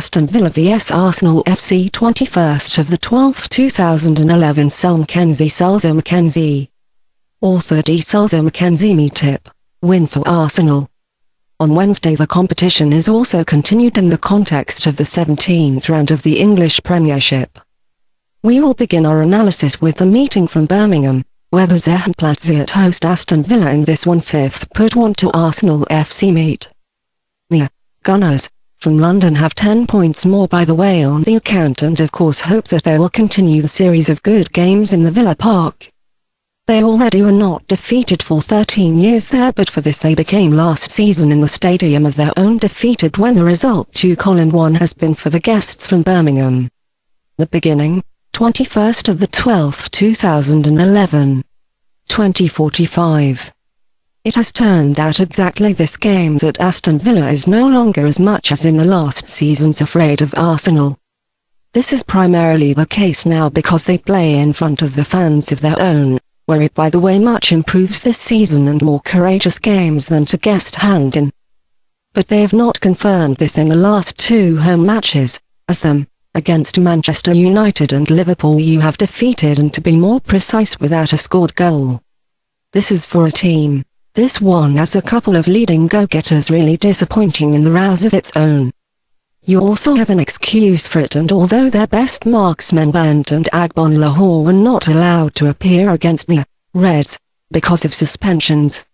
Aston Villa vs Arsenal FC 21.12.2011 SelMcKenzie Selzer-McKenzie. Author D.Selzer-McKenzie. Me tip: win for Arsenal. On Wednesday the competition is also continued in the context of the 17th round of the English Premiership. We will begin our analysis with the meeting from Birmingham, where the zehntplatziert host Aston Villa in this 1/5 put 1 to Arsenal FC meet. The Gunners from London have 10 points more by the way on the account and of course hope that they will continue the series of good games in the Villa Park. They already were not defeated for 13 years there, but for this they became last season in the stadium of their own defeated when the result 2-1 has been for the guests from Birmingham. The beginning, 21st of the 12th 2011. 20:45. It has turned out exactly this game that Aston Villa is no longer as much as in the last seasons afraid of Arsenal. This is primarily the case now because they play in front of the fans of their own, where it by the way much improves this season and more courageous games than to guest hand in. But they have not confirmed this in the last 2 home matches, as them, against Manchester United and Liverpool you have defeated and to be more precise without a scored goal. This is for a team. This one has a couple of leading go-getters really disappointing in the rows of its own. You also have an excuse for it, and although their best marksmen Bent and Agbonlahor were not allowed to appear against the Reds, because of suspensions,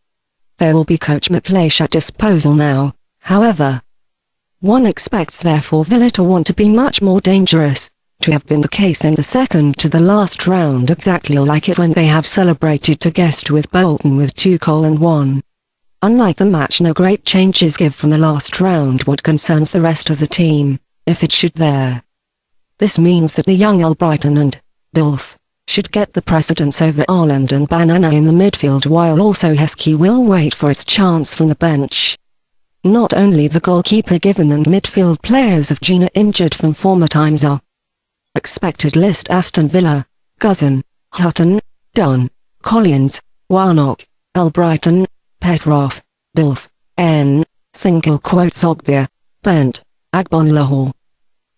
there will be coach McLeish at disposal now, however. One expects therefore Villa to want to be much more dangerous, to have been the case in the second to the last round exactly like it when they have celebrated to guest with Bolton with 2-1. Unlike the match no great changes give from the last round what concerns the rest of the team, if it should there. This means that the young Albrighton and Delph should get the precedence over Ireland and Bannana in the midfield, while also Heskey will wait for its chance from the bench. Not only the goalkeeper given and midfield players of Jena injured from former times are expected list: Aston Villa, Guzan, Hutton, Dunn, Collins, Warnock, Albrighton, Petrov, Delph, Ogbia, Bent, Agbonlahor.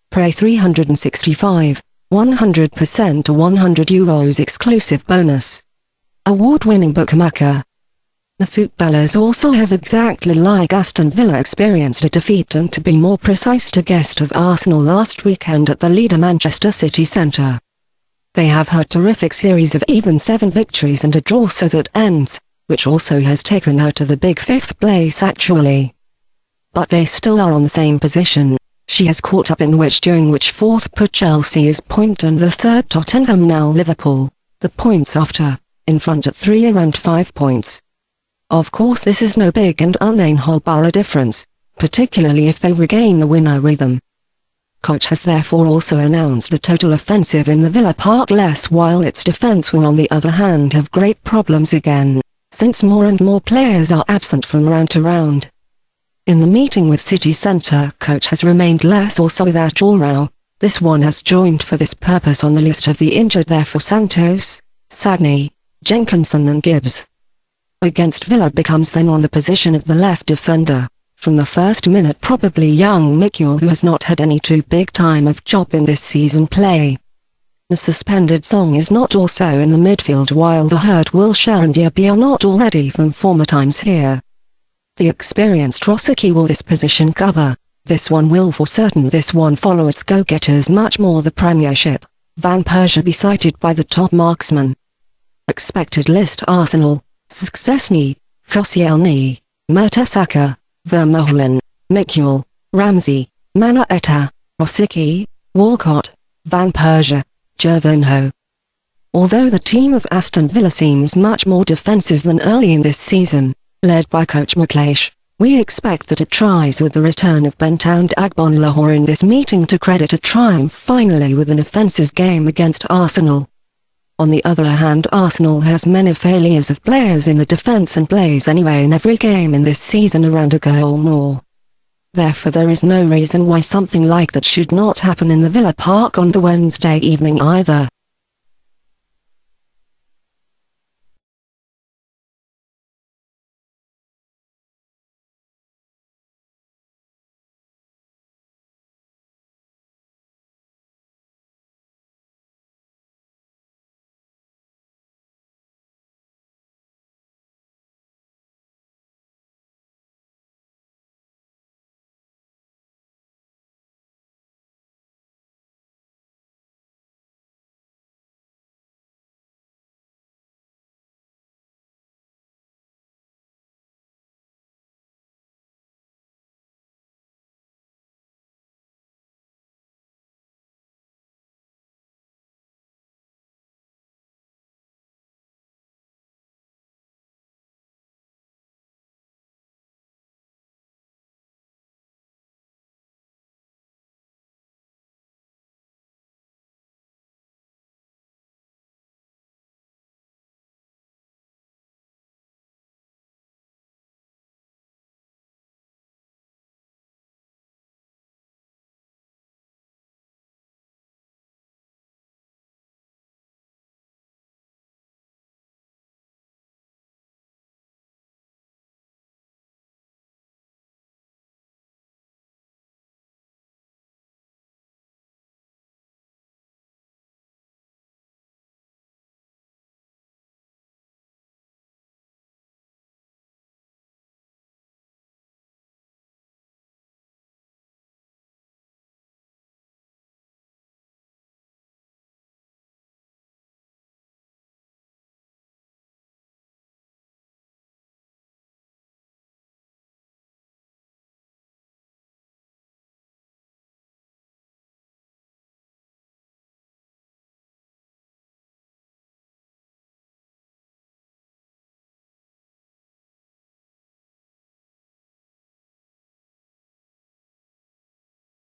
Pre 365, 100% to €100 exclusive bonus. Award-winning bookmaker. The footballers also have exactly like Aston Villa experienced a defeat and to be more precise to guest of Arsenal last weekend at the leader Manchester City Centre. They have had a terrific series of even 7 victories and a draw so that ends, which also has taken out of the big 5th place actually. But they still are on the same position. She has caught up in which during which 4th put Chelsea is point and the 3rd Tottenham now Liverpool, the points after, in front at 3 and 5 points. Of course this is no big and unenviable difference, particularly if they regain the winner rhythm. Coach has therefore also announced the total offensive in the Villa Park less, while its defence will on the other hand have great problems again, since more and more players are absent from round to round. In the meeting with City Centre coach has remained less also without Jourau. This one has joined for this purpose on the list of the injured there for Santos, Sagni, Jenkinson and Gibbs. Against Villa becomes then on the position of the left defender, from the first minute probably young McLeish, who has not had any too big time of job in this season play. The suspended Song is not also in the midfield, while the hurt Wilshere and Diaby are not already from former times here. The experienced Heskey will this position cover. This one will for certain this one follow its go-getters much more the Premiership. Van Persie be cited by the top marksman. Expected list: Arsenal, Szczesny, Koscielny, Mertesacker, Vermeulen, McLeish, Ramsey, Manaeta, Rosicky, Walcott, Van Persie, Gervinho. Although the team of Aston Villa seems much more defensive than early in this season, led by coach McLeish, we expect that it tries with the return of Bent and Agbonlahor in this meeting to credit a triumph finally with an offensive game against Arsenal. On the other hand, Arsenal has many failures of players in the defence and plays anyway in every game in this season around a goal more. Therefore there is no reason why something like that should not happen in the Villa Park on the Wednesday evening either.